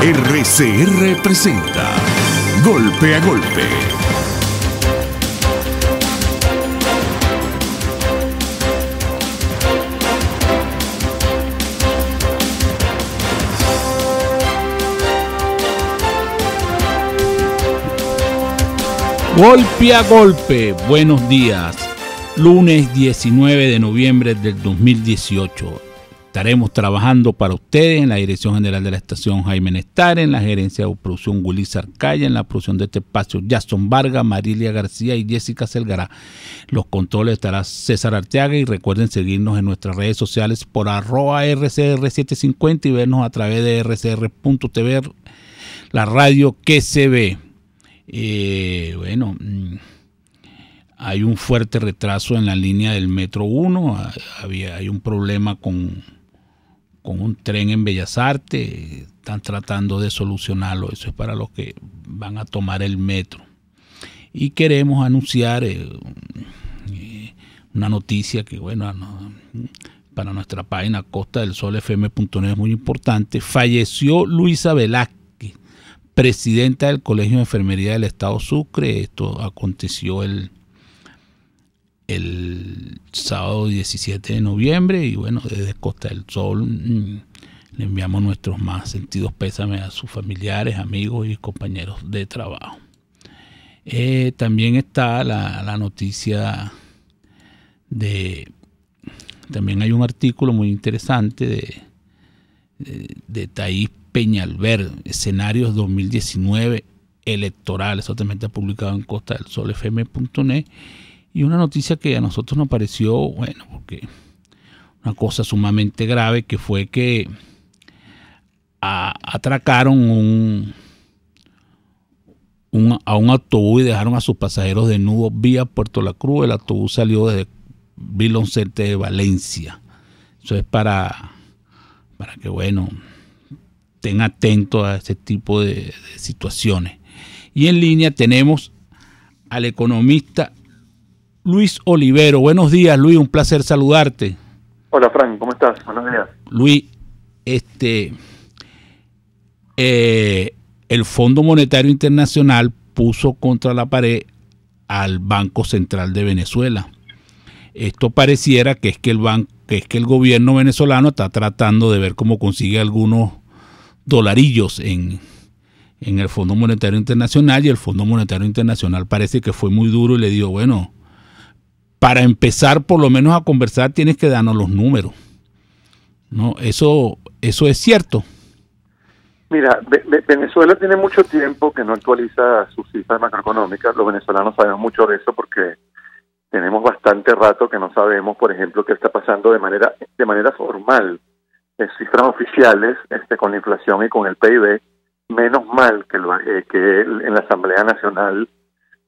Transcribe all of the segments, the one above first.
RCR presenta Golpe a Golpe. Golpe a golpe, buenos días. Lunes 19 de noviembre del 2018. Estaremos trabajando para ustedes en la dirección general de la estación Jaime Nestar, en la gerencia de producción Willy Sarcaya, en la producción de este espacio Jason Vargas, Marilia García y Jessica Selgará. Los controles estará César Arteaga y recuerden seguirnos en nuestras redes sociales por @RCR750 y vernos a través de rcr.tv, la radio que se ve. Hay un fuerte retraso en la línea del Metro 1, hay un problema con un tren en Bellas Artes, están tratando de solucionarlo, eso es para los que van a tomar el metro. Y queremos anunciar una noticia que, para nuestra página costadelsolfm.net es muy importante. Falleció Luisa Velázquez, presidenta del Colegio de Enfermería del Estado Sucre. Esto aconteció el sábado 17 de noviembre y desde Costa del Sol le enviamos nuestros más sentidos pésames a sus familiares, amigos y compañeros de trabajo. También está la noticia también hay un artículo muy interesante de Thais Peñalver, escenarios 2019 electorales. Eso también está publicado en costadelsolfm.net. Y una noticia que a nosotros nos pareció, porque una cosa sumamente grave, que fue que atracaron a un autobús y dejaron a sus pasajeros desnudos vía Puerto La Cruz. El autobús salió desde Viloncete de Valencia. Eso es para que, estén atentos a ese tipo de situaciones. Y en línea tenemos al economista Luis Olivero. Buenos días, Luis, un placer saludarte. Hola, Frank, ¿cómo estás? Buenos días. Luis, el Fondo Monetario Internacional puso contra la pared al Banco Central de Venezuela. Esto pareciera que es que el gobierno venezolano está tratando de ver cómo consigue algunos dolarillos en el Fondo Monetario Internacional, y el Fondo Monetario Internacional parece que fue muy duro y le dijo, para empezar por lo menos a conversar tienes que darnos los números. ¿No? Eso es cierto. Mira, Venezuela tiene mucho tiempo que no actualiza sus cifras macroeconómicas. Los venezolanos sabemos mucho de eso porque tenemos bastante rato que no sabemos, por ejemplo, qué está pasando de manera formal. Cifras oficiales con la inflación y con el PIB. Menos mal que en la Asamblea Nacional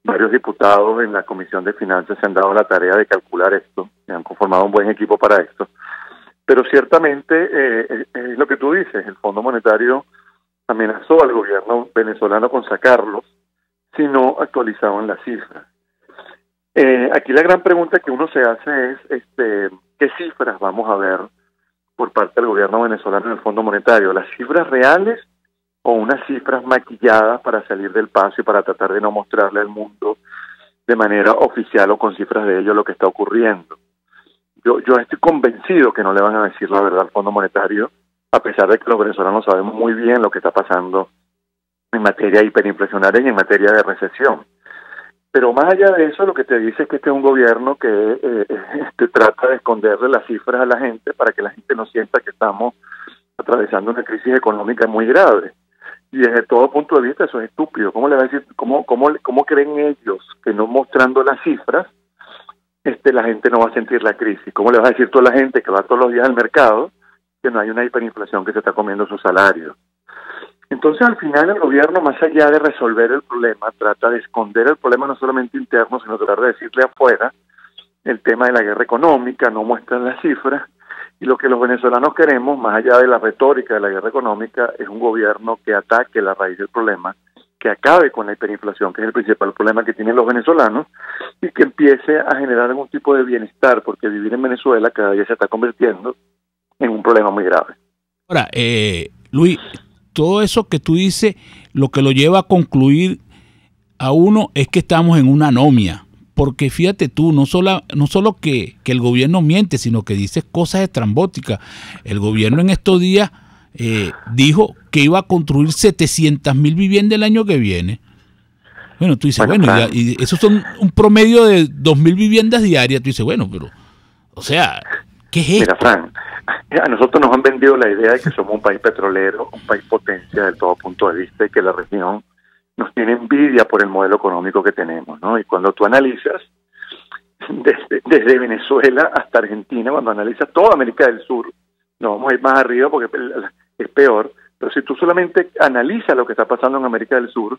varios diputados en la Comisión de Finanzas se han dado la tarea de calcular esto, y han conformado un buen equipo para esto. Pero ciertamente es lo que tú dices, el Fondo Monetario amenazó al gobierno venezolano con sacarlos si no actualizaban las cifras. Aquí la gran pregunta que uno se hace es ¿qué cifras vamos a ver por parte del gobierno venezolano en el Fondo Monetario? ¿Las cifras reales o unas cifras maquilladas para salir del paso y para tratar de no mostrarle al mundo de manera oficial o con cifras de ello lo que está ocurriendo? Yo estoy convencido que no le van a decir la verdad al Fondo Monetario, a pesar de que los venezolanos sabemos muy bien lo que está pasando en materia hiperinflacionaria y en materia de recesión. Pero más allá de eso, lo que te dice es que este es un gobierno que trata de esconderle las cifras a la gente para que la gente no sienta que estamos atravesando una crisis económica muy grave. Y desde todo punto de vista eso es estúpido. ¿Cómo le va a decir, cómo creen ellos que no mostrando las cifras la gente no va a sentir la crisis? ¿Cómo le vas a decir tú a la gente que va todos los días al mercado que no hay una hiperinflación que se está comiendo sus salarios? Entonces al final el gobierno, más allá de resolver el problema, trata de esconder el problema no solamente interno, sino tratar de decirle afuera el tema de la guerra económica, no muestran las cifras. Y lo que los venezolanos queremos, más allá de la retórica de la guerra económica, es un gobierno que ataque la raíz del problema, que acabe con la hiperinflación, que es el principal problema que tienen los venezolanos, y que empiece a generar algún tipo de bienestar, porque vivir en Venezuela cada día se está convirtiendo en un problema muy grave. Ahora, Luis, todo eso que tú dices, lo que lo lleva a concluir a uno es que estamos en una anomia. Porque fíjate tú, no solo que el gobierno miente, sino que dice cosas estrambóticas. El gobierno en estos días dijo que iba a construir 700,000 viviendas el año que viene. Bueno, tú dices, bueno, y esos son un promedio de 2,000 viviendas diarias. Tú dices, bueno, pero, o sea, ¿qué es esto? Mira, Fran, a nosotros nos han vendido la idea de que somos un país petrolero, un país potencia del todo punto de vista, y que la región nos tiene envidia por el modelo económico que tenemos, ¿no? Y cuando tú analizas desde Venezuela hasta Argentina, cuando analizas toda América del Sur, no vamos a ir más arriba porque es peor, pero si tú solamente analizas lo que está pasando en América del Sur,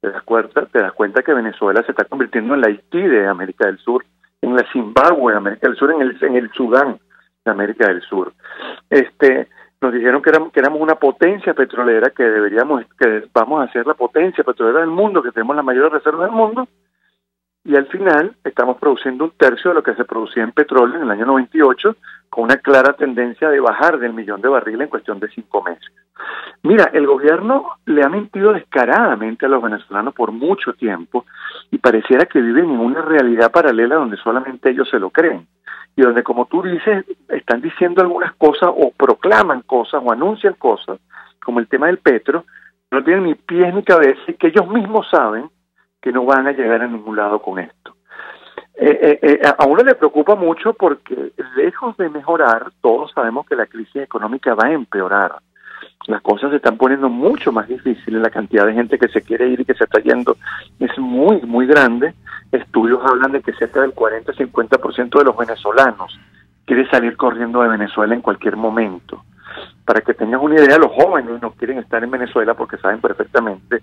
te das cuenta que Venezuela se está convirtiendo en la Haití de América del Sur, en la Zimbabue de América del Sur, en el Sudán de América del Sur. Nos dijeron que éramos una potencia petrolera, que vamos a ser la potencia petrolera del mundo, que tenemos la mayor reserva del mundo, y al final estamos produciendo 1/3 de lo que se producía en petróleo en el año 98, con una clara tendencia de bajar del 1,000,000 de barriles en cuestión de 5 meses. Mira, el gobierno le ha mentido descaradamente a los venezolanos por mucho tiempo, y pareciera que viven en una realidad paralela donde solamente ellos se lo creen, y donde, como tú dices, están diciendo algunas cosas o proclaman cosas o anuncian cosas, como el tema del petro, no tienen ni pies ni cabeza, y que ellos mismos saben que no van a llegar a ningún lado con esto. A uno le preocupa mucho porque, lejos de mejorar, todos sabemos que la crisis económica va a empeorar. Las cosas se están poniendo mucho más difíciles, la cantidad de gente que se quiere ir y que se está yendo es muy, muy grande. Estudios hablan de que cerca del 40-50% de los venezolanos quiere salir corriendo de Venezuela en cualquier momento. Para que tengas una idea, los jóvenes no quieren estar en Venezuela porque saben perfectamente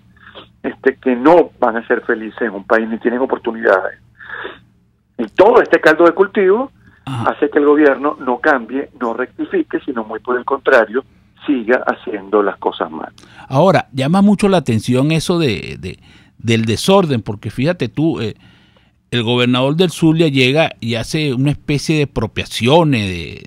que no van a ser felices en un país ni tienen oportunidades. Y todo este caldo de cultivo hace que el gobierno no cambie, no rectifique, sino muy por el contrario, siga haciendo las cosas mal. Ahora, llama mucho la atención eso del desorden, porque fíjate tú, el gobernador del Zulia llega y hace una especie de expropiaciones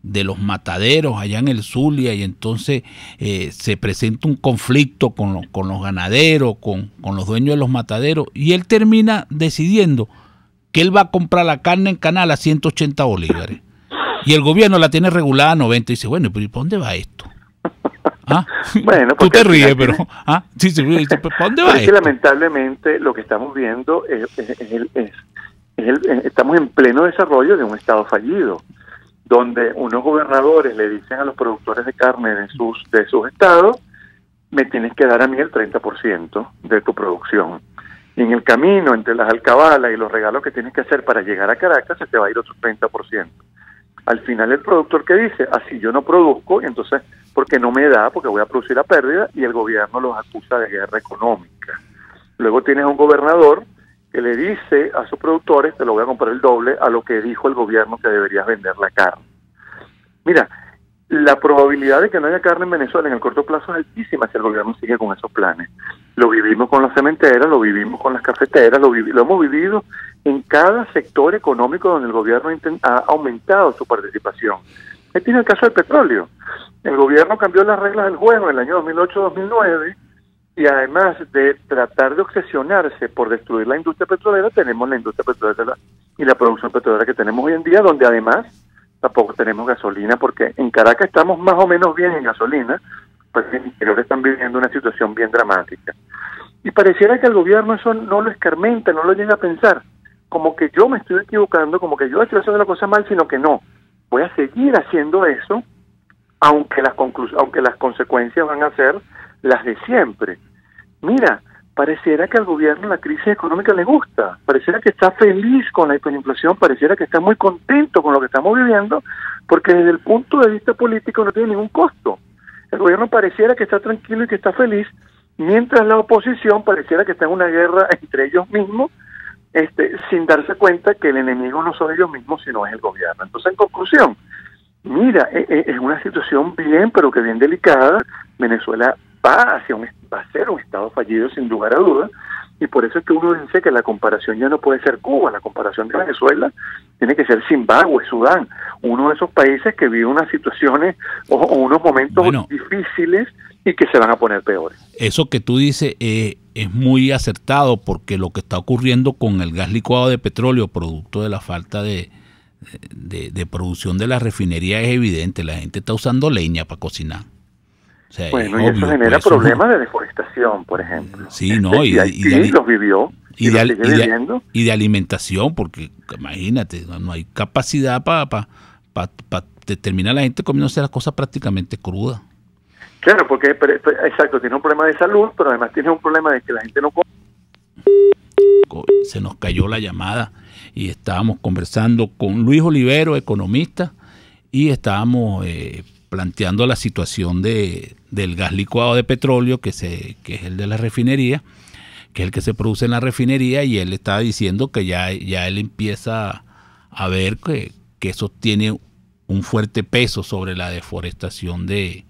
de los mataderos allá en el Zulia, y entonces se presenta un conflicto con los ganaderos, con los dueños de los mataderos, y él termina decidiendo que él va a comprar la carne en canal a 180 bolívares. Y el gobierno la tiene regulada a 90, y dice, bueno, pero ¿y para dónde va esto? ¿Ah? Bueno, tú te ríes, pero sí, ¿para dónde va esto? Lamentablemente lo que estamos viendo estamos en pleno desarrollo de un estado fallido, donde unos gobernadores le dicen a los productores de carne de sus estados, me tienes que dar a mí el 30% de tu producción. Y en el camino, entre las alcabalas y los regalos que tienes que hacer para llegar a Caracas, se te va a ir otro 30%. Al final el productor que dice, así yo no produzco, y entonces, porque no me da, porque voy a producir a pérdida, y el gobierno los acusa de guerra económica. Luego tienes a un gobernador que le dice a sus productores, te lo voy a comprar el doble a lo que dijo el gobierno que deberías vender la carne. Mira, la probabilidad de que no haya carne en Venezuela en el corto plazo es altísima si el gobierno sigue con esos planes. Lo vivimos con las cementeras, lo vivimos con las cafeteras, lo hemos vivido en cada sector económico donde el gobierno ha aumentado su participación. Este es el caso del petróleo. El gobierno cambió las reglas del juego en el año 2008-2009, y además de tratar de obsesionarse por destruir la industria petrolera, tenemos la industria petrolera y la producción petrolera que tenemos hoy en día, donde además tampoco tenemos gasolina, porque en Caracas estamos más o menos bien en gasolina, pues en el interior están viviendo una situación bien dramática. Y pareciera que el gobierno eso no lo escarmenta, no lo llega a pensar, como que yo me estoy equivocando, como que yo estoy haciendo la cosa mal, sino que no, voy a seguir haciendo eso, aunque las consecuencias van a ser las de siempre. Mira, pareciera que al gobierno la crisis económica le gusta, pareciera que está feliz con la hiperinflación, pareciera que está muy contento con lo que estamos viviendo, porque desde el punto de vista político no tiene ningún costo. El gobierno pareciera que está tranquilo y que está feliz, mientras la oposición pareciera que está en una guerra entre ellos mismos, sin darse cuenta que el enemigo no son ellos mismos, sino es el gobierno. Entonces, en conclusión, mira, es una situación bien, pero que bien delicada. Venezuela va a ser un estado fallido sin lugar a dudas, Y por eso es que uno dice que la comparación ya no puede ser Cuba, la comparación de Venezuela tiene que ser Zimbabue, Sudán, uno de esos países que vive unas situaciones o unos momentos difíciles y que se van a poner peores. Eso que tú dices es muy acertado, porque lo que está ocurriendo con el gas licuado de petróleo, producto de la falta de producción de la refinería, es evidente. La gente está usando leña para cocinar. O sea, bueno, y obvio, eso genera problemas de deforestación, por ejemplo. Sí, ¿no? Y los vivió. Y de alimentación, porque imagínate, no hay capacidad para terminar la gente comiéndose las cosas prácticamente crudas. Claro, porque exacto, tiene un problema de salud, pero además tiene un problema de que la gente no come. Se nos cayó la llamada y estábamos conversando con Luis Olivero, economista, y estábamos planteando la situación del gas licuado de petróleo, que es el de la refinería, que es el que se produce en la refinería, y él estaba diciendo que ya él empieza a ver que eso tiene un fuerte peso sobre la deforestación de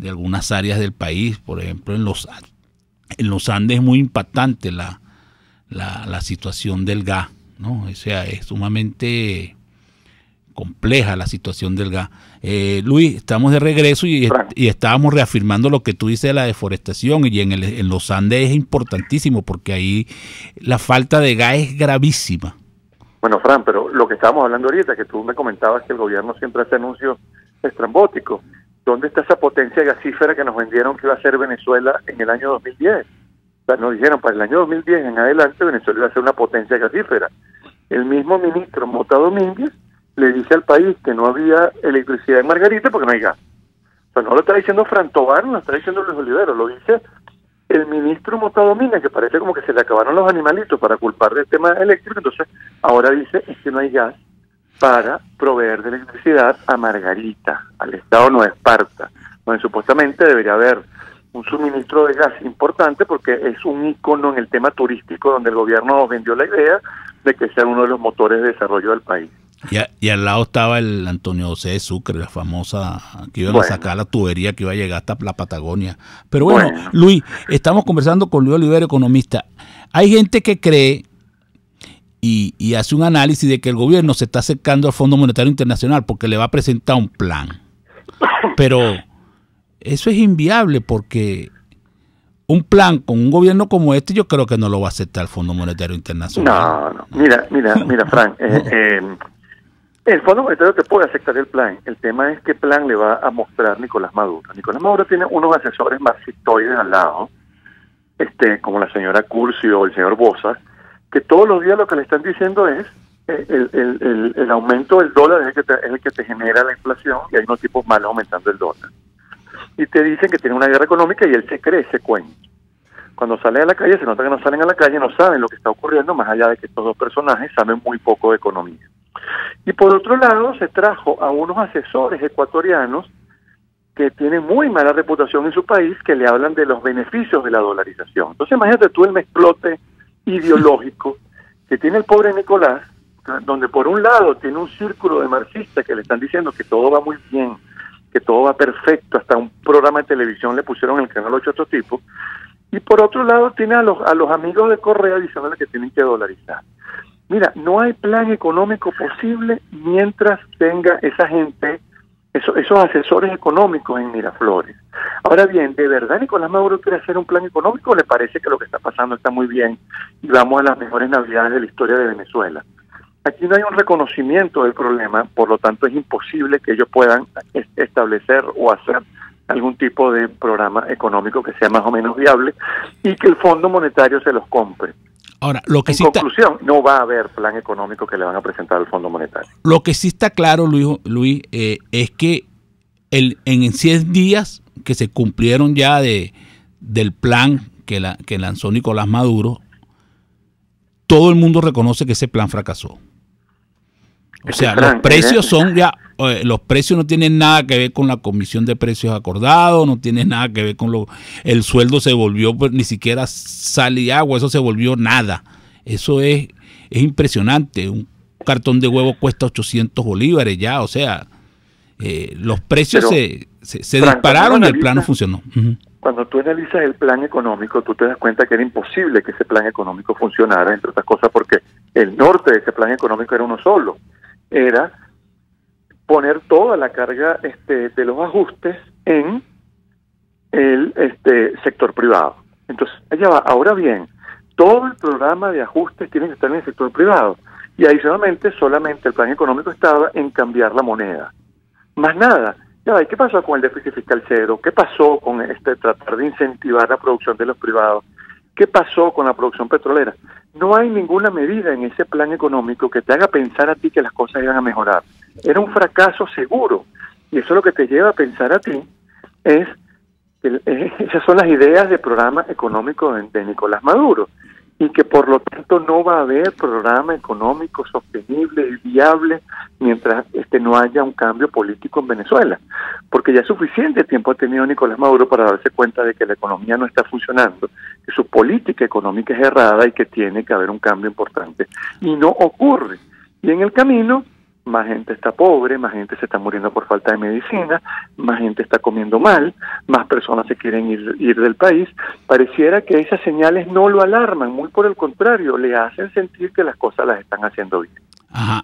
algunas áreas del país. Por ejemplo, en los Andes es muy impactante la situación del gas, ¿no? O sea, es sumamente compleja la situación del gas. Luis, estamos de regreso y estábamos reafirmando lo que tú dices de la deforestación, y en los Andes es importantísimo, porque ahí la falta de gas es gravísima. Bueno, Fran, pero lo que estábamos hablando ahorita, que tú me comentabas que el gobierno siempre hace anuncios estrambóticos. ¿Dónde está esa potencia gasífera que nos vendieron que iba a ser Venezuela en el año 2010? O sea, nos dijeron, para el año 2010 en adelante Venezuela iba a ser una potencia gasífera. El mismo ministro Mota Domínguez le dice al país que no había electricidad en Margarita porque no hay gas. O sea, no lo está diciendo Fran Tobar, no lo está diciendo Luis Olivero, lo dice el ministro Mota Domínguez, que parece como que se le acabaron los animalitos para culpar del tema eléctrico. Entonces ahora dice es que no hay gas para proveer de electricidad a Margarita, al estado Nueva Esparta, donde supuestamente debería haber un suministro de gas importante, porque es un ícono en el tema turístico, donde el gobierno nos vendió la idea de que sea uno de los motores de desarrollo del país. Y al lado estaba el Antonio José de Sucre, la famosa, que iban a sacar la tubería que iba a llegar hasta la Patagonia. Pero bueno, Luis, estamos conversando con Luis Olivero, economista. Hay gente que cree y hace un análisis de que el gobierno se está acercando al Fondo Monetario Internacional porque le va a presentar un plan. Pero eso es inviable, porque un plan con un gobierno como este, yo creo que no lo va a aceptar el Fondo Monetario Internacional. No. Mira, Fran, el Fondo Monetario te puede aceptar el plan. El tema es qué plan le va a mostrar Nicolás Maduro. Nicolás Maduro tiene unos asesores marxistoides al lado, como la señora Curcio o el señor Bosa, que todos los días lo que le están diciendo es el aumento del dólar es el que te genera la inflación, y hay unos tipos malos aumentando el dólar. Y te dicen que tiene una guerra económica y él se cree ese cuento. Cuando salen a la calle, se nota que no salen a la calle, no saben lo que está ocurriendo, más allá de que estos dos personajes saben muy poco de economía. Y por otro lado, se trajo a unos asesores ecuatorianos que tienen muy mala reputación en su país, que le hablan de los beneficios de la dolarización. Entonces imagínate tú el mezclote ideológico que tiene el pobre Nicolás, donde por un lado tiene un círculo de marxistas que le están diciendo que todo va muy bien, que todo va perfecto, hasta un programa de televisión le pusieron en el Canal 8 a otro tipo, y por otro lado tiene a los amigos de Correa diciéndole que tienen que dolarizar. Mira, no hay plan económico posible mientras tenga esa gente, esos asesores económicos en Miraflores. Ahora bien, ¿de verdad Nicolás Maduro quiere hacer un plan económico, o le parece que lo que está pasando está muy bien y vamos a las mejores navidades de la historia de Venezuela? Aquí no hay un reconocimiento del problema, por lo tanto es imposible que ellos puedan establecer o hacer algún tipo de programa económico que sea más o menos viable y que el Fondo Monetario se los compre. Ahora, lo que en conclusión, no va a haber plan económico que le van a presentar al Fondo Monetario. Lo que sí está claro, Luis, es que en 100 días que se cumplieron ya del plan que lanzó Nicolás Maduro, todo el mundo reconoce que ese plan fracasó. O sea, los precios son ya, los precios no tienen nada que ver con la comisión de precios acordados, no tienen nada que ver con el sueldo se volvió, pues, ni siquiera sal y agua, eso se volvió nada. Eso es impresionante. Un cartón de huevo cuesta 800 bolívares ya, o sea, los precios se dispararon y el plan no funcionó. cuando tú analizas el plan económico, tú te das cuenta que era imposible que ese plan económico funcionara, entre otras cosas porque el norte de ese plan económico era uno solo. Era poner toda la carga de los ajustes en el sector privado. Entonces, allá va. Ahora bien, todo el programa de ajustes tiene que estar en el sector privado. Y adicionalmente, solamente el plan económico estaba en cambiar la moneda. Más nada. Ya va. ¿Y qué pasó con el déficit fiscal cero? ¿Qué pasó con tratar de incentivar la producción de los privados? ¿Qué pasó con la producción petrolera? No hay ninguna medida en ese plan económico que te haga pensar a ti que las cosas iban a mejorar. Era un fracaso seguro. Y eso lo que te lleva a pensar a ti es que esas son las ideas de programa económico de Nicolás Maduro. Y que por lo tanto no va a haber programa económico sostenible y viable mientras no haya un cambio político en Venezuela. Porque ya suficiente tiempo ha tenido Nicolás Maduro para darse cuenta de que la economía no está funcionando, que su política económica es errada y que tiene que haber un cambio importante. Y no ocurre. Y en el camino, más gente está pobre, más gente se está muriendo por falta de medicina, más gente está comiendo mal, más personas se quieren ir del país. Pareciera que esas señales no lo alarman, muy por el contrario, le hacen sentir que las cosas las están haciendo bien. Ajá.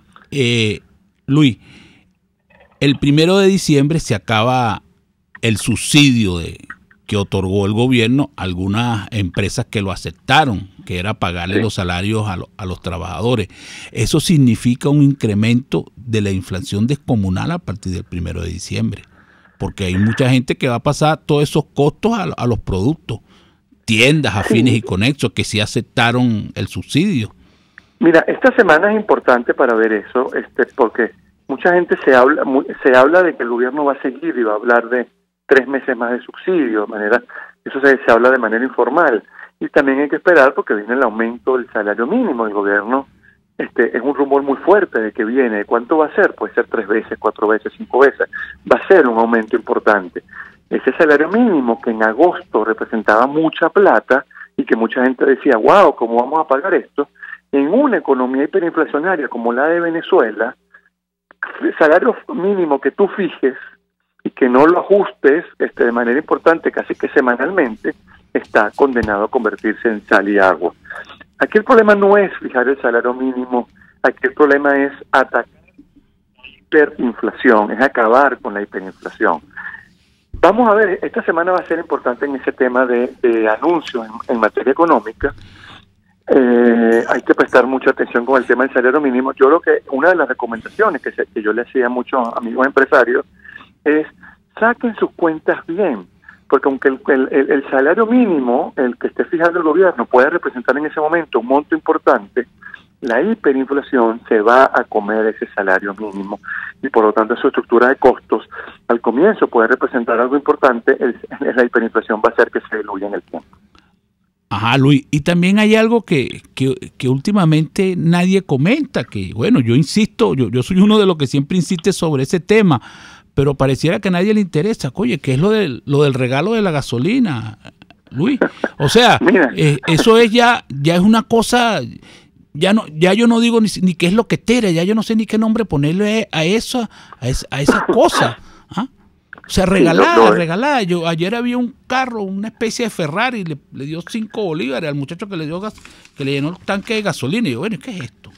Luis, el 1 de diciembre se acaba el subsidio que otorgó el gobierno a algunas empresas que lo aceptaron, que era pagarle los salarios a los trabajadores. Eso significa un incremento de la inflación descomunal a partir del 1 de diciembre, porque hay mucha gente que va a pasar todos esos costos a los productos, tiendas afines y conexos que sí aceptaron el subsidio. Mira, esta semana es importante para ver eso, porque mucha gente se habla de que el gobierno va a seguir y va a hablar de 3 meses más de subsidio, eso se habla de manera informal. Y también hay que esperar porque viene el aumento del salario mínimo. El gobierno es un rumor muy fuerte de que viene. ¿Cuánto va a ser? Puede ser 3 veces, 4 veces, 5 veces. Va a ser un aumento importante. Ese salario mínimo que en agosto representaba mucha plata y que mucha gente decía, wow, ¿cómo vamos a pagar esto? En una economía hiperinflacionaria como la de Venezuela, el salario mínimo que tú fijes y que no lo ajustes de manera importante, casi que semanalmente, está condenado a convertirse en sal y agua. Aquí el problema no es fijar el salario mínimo, aquí el problema es atacar la hiperinflación, es acabar con la hiperinflación. Vamos a ver, esta semana va a ser importante en ese tema de anuncios en materia económica. Hay que prestar mucha atención con el tema del salario mínimo. Yo creo que una de las recomendaciones que yo le hacía a muchos amigos empresarios es saquen sus cuentas bien, porque aunque el salario mínimo, el que esté fijando el gobierno, puede representar en ese momento un monto importante, la hiperinflación se va a comer ese salario mínimo y por lo tanto su estructura de costos al comienzo puede representar algo importante, la hiperinflación va a hacer que se diluya en el tiempo. Ajá, Luis, y también hay algo que últimamente nadie comenta, que bueno, yo insisto, yo soy uno de los que siempre insiste sobre ese tema, pero pareciera que a nadie le interesa, oye, ¿qué es lo del regalo de la gasolina, Luis? O sea, eso es ya es una cosa, ya yo no digo ni qué es lo que tera, ya yo no sé ni qué nombre ponerle a esa cosa, ¿ah? O sea, regalada. Yo ayer había un carro, una especie de Ferrari, le dio 5 bolívares al muchacho que le llenó el tanque de gasolina. Y yo, bueno, ¿qué es esto?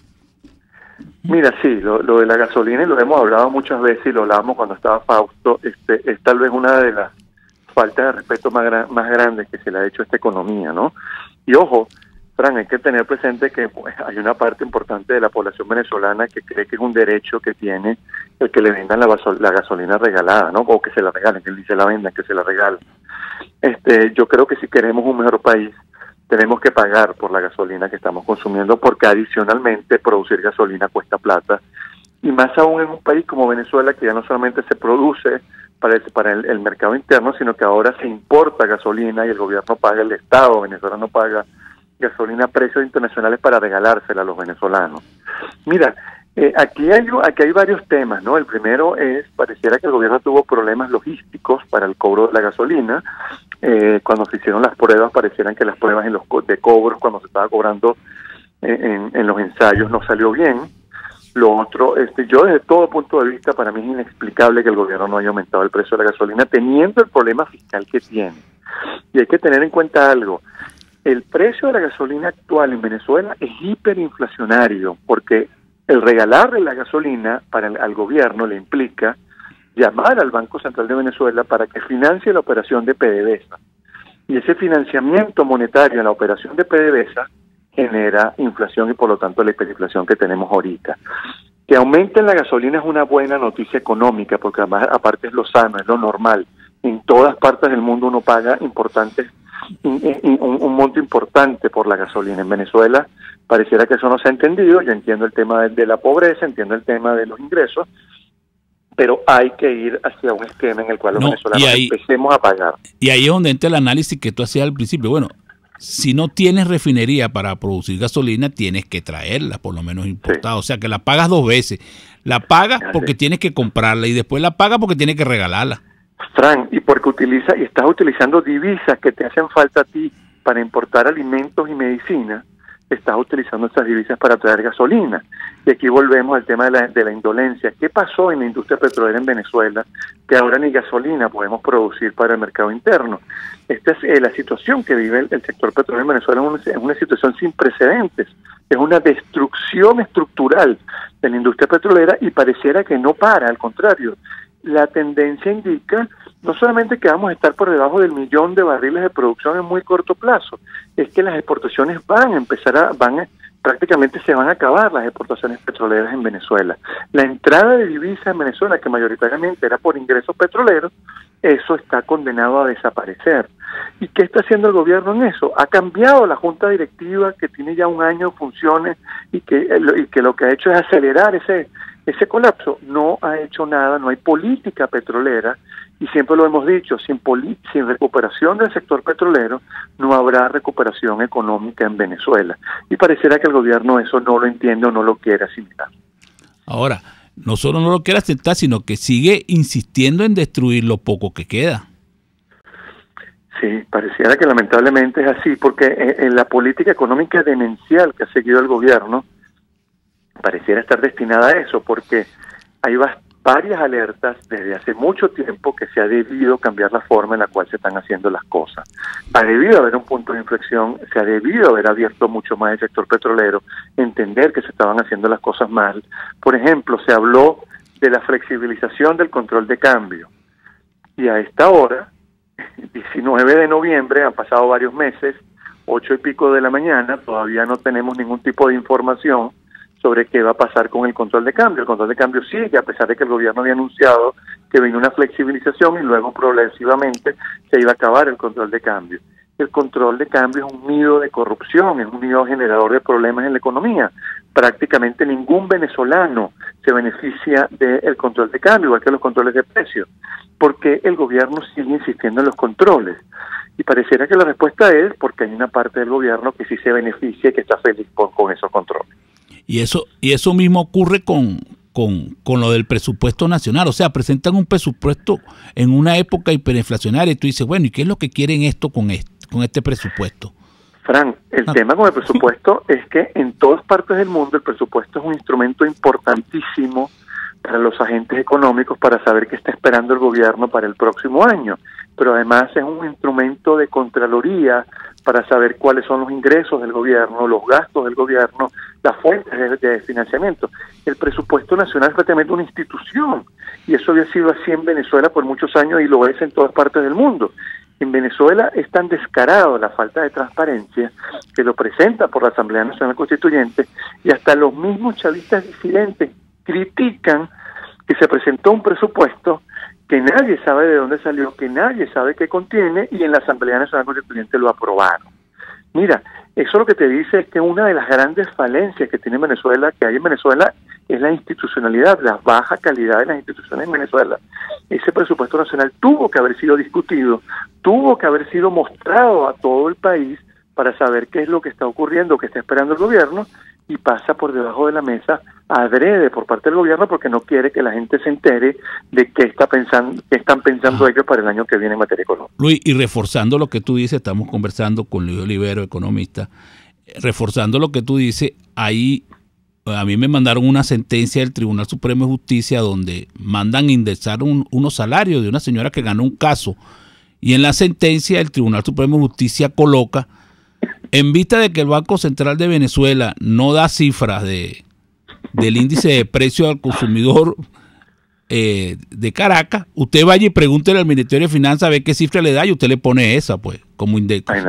Mira, sí, lo de la gasolina, y lo hemos hablado muchas veces, y lo hablábamos cuando estaba Fausto, es tal vez una de las faltas de respeto más grandes que se le ha hecho a esta economía, ¿no? Y ojo, Fran, hay que tener presente que pues, hay una parte importante de la población venezolana que cree que es un derecho que tiene el que le vendan la gasolina regalada, ¿no? O que se la regalen, que él dice la vendan, que se la regalen. Yo creo que si queremos un mejor país, tenemos que pagar por la gasolina que estamos consumiendo, porque adicionalmente producir gasolina cuesta plata, y más aún en un país como Venezuela, que ya no solamente se produce para el mercado interno, sino que ahora se importa gasolina y el gobierno paga, el Estado venezolano paga gasolina a precios internacionales para regalársela a los venezolanos. Mira, aquí hay varios temas, ¿no? El primero es, pareciera que el gobierno tuvo problemas logísticos para el cobro de la gasolina. Cuando se hicieron las pruebas, parecieran que las pruebas de cobro, cuando se estaba cobrando en los ensayos, no salió bien. Lo otro, yo desde todo punto de vista, para mí es inexplicable que el gobierno no haya aumentado el precio de la gasolina, teniendo el problema fiscal que tiene. Y hay que tener en cuenta algo. El precio de la gasolina actual en Venezuela es hiperinflacionario, porque el regalarle la gasolina al gobierno le implica llamar al Banco Central de Venezuela para que financie la operación de PDVSA. Y ese financiamiento monetario en la operación de PDVSA genera inflación y por lo tanto la hiperinflación que tenemos ahorita. Que aumente la gasolina es una buena noticia económica, porque además aparte es lo sano, es lo normal. En todas partes del mundo uno paga un monto importante por la gasolina. En Venezuela pareciera que eso no se ha entendido. Yo entiendo el tema de la pobreza, entiendo el tema de los ingresos, pero hay que ir hacia un esquema en el cual los venezolanos empecemos a pagar. Y ahí es donde entra el análisis que tú hacías al principio. Bueno, si no tienes refinería para producir gasolina, tienes que traerla, por lo menos importada. Sí. O sea, que la pagas dos veces. La pagas porque tienes que comprarla y después la pagas porque tienes que regalarla. Frank, y porque estás utilizando divisas que te hacen falta a ti para importar alimentos y medicina, estás utilizando estas divisas para traer gasolina. Y aquí volvemos al tema de la indolencia. ¿Qué pasó en la industria petrolera en Venezuela? Que ahora ni gasolina podemos producir para el mercado interno. Esta es la situación que vive el sector petrolero en Venezuela, es una situación sin precedentes. Es una destrucción estructural de la industria petrolera y pareciera que no para, al contrario. La tendencia indica no solamente que vamos a estar por debajo del 1.000.000 de barriles de producción en muy corto plazo, es que las exportaciones prácticamente se van a acabar las exportaciones petroleras en Venezuela. La entrada de divisas en Venezuela, que mayoritariamente era por ingresos petroleros, eso está condenado a desaparecer. ¿Y qué está haciendo el gobierno en eso? Ha cambiado la junta directiva que tiene ya un año de funciones y que lo que ha hecho es acelerar ese colapso. No ha hecho nada, no hay política petrolera y siempre lo hemos dicho, sin recuperación del sector petrolero no habrá recuperación económica en Venezuela. Y pareciera que el gobierno eso no lo entiende o no lo quiere asimilar. Ahora, no solo no lo quiere aceptar, sino que sigue insistiendo en destruir lo poco que queda. Sí, pareciera que lamentablemente es así, porque en la política económica demencial que ha seguido el gobierno pareciera estar destinada a eso, porque hay varias alertas desde hace mucho tiempo que se ha debido cambiar la forma en la cual se están haciendo las cosas. Ha debido haber un punto de inflexión, se ha debido haber abierto mucho más el sector petrolero, entender que se estaban haciendo las cosas mal. Por ejemplo, se habló de la flexibilización del control de cambio. Y a esta hora, 19 de noviembre, han pasado varios meses, 8 y pico de la mañana, todavía no tenemos ningún tipo de información sobre qué va a pasar con el control de cambio. El control de cambio sigue, a pesar de que el gobierno había anunciado que venía una flexibilización y luego progresivamente se iba a acabar el control de cambio. El control de cambio es un nido de corrupción, es un nido generador de problemas en la economía. Prácticamente ningún venezolano se beneficia del control de cambio, igual que los controles de precios, porque el gobierno sigue insistiendo en los controles. Y pareciera que la respuesta es porque hay una parte del gobierno que sí se beneficia y que está feliz con esos controles. Y eso mismo ocurre con lo del presupuesto nacional. O sea, presentan un presupuesto en una época hiperinflacionaria y tú dices, bueno, ¿y qué es lo que quieren esto con este presupuesto? Frank, el tema con el presupuesto es que en todas partes del mundo el presupuesto es un instrumento importantísimo para los agentes económicos para saber qué está esperando el gobierno para el próximo año. Pero además es un instrumento de contraloría para saber cuáles son los ingresos del gobierno, los gastos del gobierno, las fuentes de financiamiento. El presupuesto nacional es prácticamente una institución y eso había sido así en Venezuela por muchos años y lo es en todas partes del mundo. En Venezuela es tan descarado la falta de transparencia que lo presenta por la Asamblea Nacional Constituyente y hasta los mismos chavistas disidentes critican que se presentó un presupuesto que nadie sabe de dónde salió, que nadie sabe qué contiene y en la Asamblea Nacional Constituyente lo aprobaron. Mira, eso lo que te dice es que una de las grandes falencias que tiene Venezuela, que hay en Venezuela, es la institucionalidad, la baja calidad de las instituciones en Venezuela. Ese presupuesto nacional tuvo que haber sido discutido, tuvo que haber sido mostrado a todo el país para saber qué es lo que está ocurriendo, qué está esperando el gobierno, y pasa por debajo de la mesa adrede por parte del gobierno porque no quiere que la gente se entere de qué están pensando ellos para el año que viene en materia económica. Luis, y reforzando lo que tú dices, estamos conversando con Luis Olivero, economista, reforzando lo que tú dices, ahí a mí me mandaron una sentencia del Tribunal Supremo de Justicia donde mandan indexar unos salarios de una señora que ganó un caso Y en la sentencia el Tribunal Supremo de Justicia coloca, en vista de que el Banco Central de Venezuela no da cifras del índice de precio al consumidor de Caracas, usted vaya y pregúntele al Ministerio de Finanzas a ver qué cifra le da y usted le pone esa, pues, como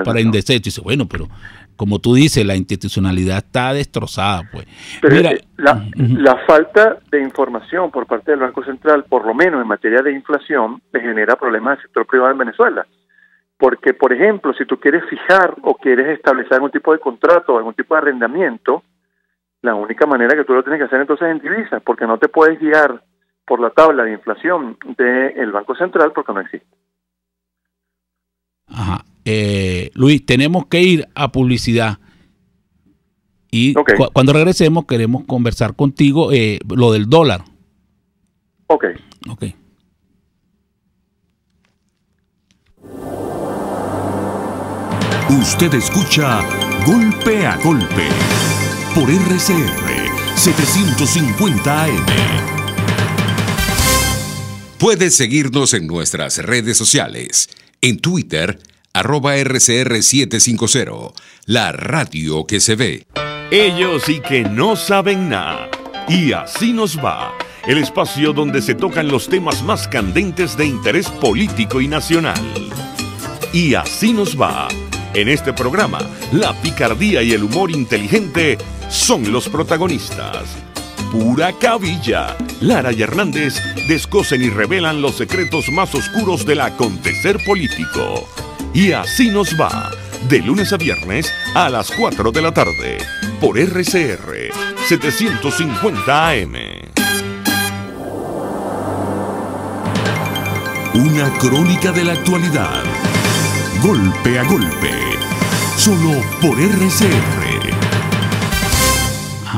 para indexar. Y dice, bueno, pero como tú dices, la institucionalidad está destrozada, pues. Pero mira, la falta de información por parte del Banco Central, por lo menos en materia de inflación, le genera problemas al sector privado en Venezuela. Porque, por ejemplo, si tú quieres fijar o quieres establecer algún tipo de contrato o algún tipo de arrendamiento, la única manera que tú lo tienes que hacer entonces es en divisas, porque no te puedes guiar por la tabla de inflación del Banco Central porque no existe. Ajá. Luis, tenemos que ir a publicidad y cuando regresemos queremos conversar contigo lo del dólar. Ok. Usted escucha Golpe a Golpe por RCR 750 AM. Puedes seguirnos en nuestras redes sociales. En Twitter, @RCR750, la radio que se ve. Ellos sí que no saben nada. Y así nos va. El espacio donde se tocan los temas más candentes de interés político y nacional. Y así nos va. En este programa, la picardía y el humor inteligente son los protagonistas. Pura cabilla. Lara y Hernández descosen y revelan los secretos más oscuros del acontecer político. Y así nos va, de lunes a viernes a las 4 de la tarde, por RCR 750 AM. Una crónica de la actualidad. Golpe a golpe. Solo por RCR.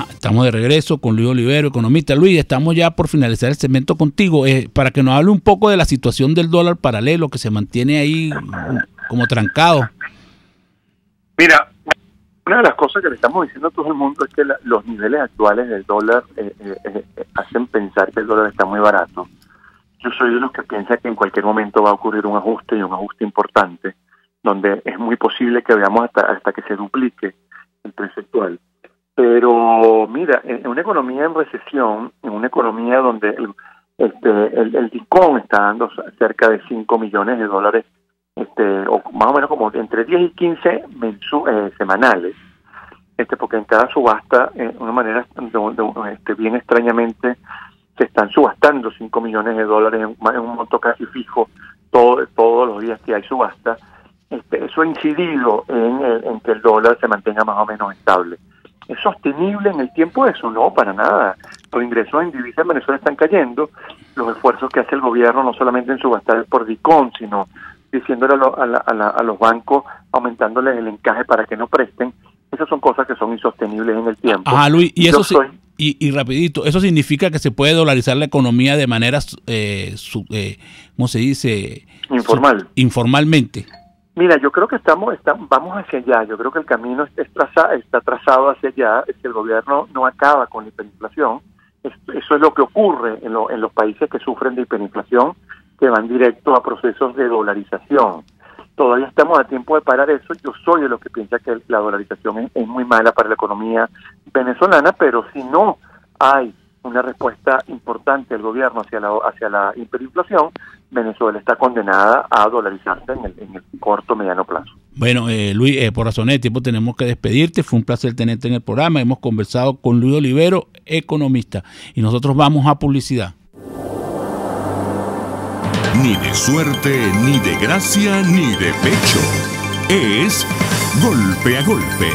Estamos de regreso con Luis Olivero, economista. Luis, estamos ya por finalizar el segmento contigo para que nos hable un poco de la situación del dólar paralelo que se mantiene ahí como trancado. Mira, una de las cosas que le estamos diciendo a todo el mundo es que los niveles actuales del dólar hacen pensar que el dólar está muy barato. Yo soy de los que piensa que en cualquier momento va a ocurrir un ajuste y un ajuste importante, donde es muy posible que veamos hasta que se duplique el precio actual. Pero mira, en una economía en recesión, en una economía donde el DICOM está dando cerca de 5 millones de dólares, o más o menos como entre 10 y 15 semanales, porque en cada subasta, de una manera bien extrañamente, se están subastando 5 millones de dólares en un monto casi fijo todos los días que hay subasta. Eso ha incidido en que el dólar se mantenga más o menos estable. ¿Es sostenible en el tiempo eso? No, para nada. Los ingresos en divisas en Venezuela están cayendo. Los esfuerzos que hace el gobierno, no solamente en subastar por DICOM, sino diciéndole a los bancos, aumentándoles el encaje para que no presten, esas son cosas que son insostenibles en el tiempo. Ah, Luis, y eso y rapidito, ¿eso significa que se puede dolarizar la economía de manera, ¿cómo se dice? Informalmente. Mira, yo creo que vamos hacia allá. Yo creo que el camino está trazado hacia allá. Es que el gobierno no acaba con la hiperinflación. Eso es lo que ocurre en los países que sufren de hiperinflación, que van directo a procesos de dolarización. Todavía estamos a tiempo de parar eso. Yo soy de los que piensa que la dolarización es muy mala para la economía venezolana, pero si no hay una respuesta importante del gobierno hacia la hiperinflación, Venezuela está condenada a dolarizarse en el corto mediano plazo. Bueno, Luis, por razones de tiempo tenemos que despedirte. Fue un placer tenerte en el programa. Hemos conversado con Luis Olivero, economista, y nosotros vamos a publicidad. Ni de suerte, ni de gracia, ni de pecho. Es Golpe a Golpe.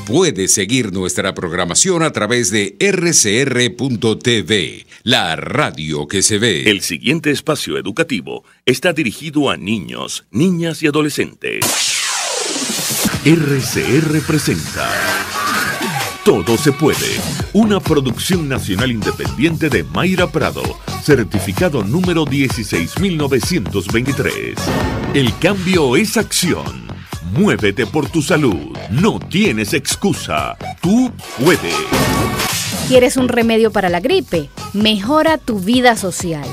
Puedes seguir nuestra programación a través de rcr.tv, la radio que se ve. El siguiente espacio educativo está dirigido a niños, niñas y adolescentes. RCR presenta Todo se puede, una producción nacional independiente de Mayra Prado, certificado número 16923. El cambio es acción. Muévete por tu salud. No tienes excusa. Tú puedes. ¿Quieres un remedio para la gripe? Mejora tu vida social.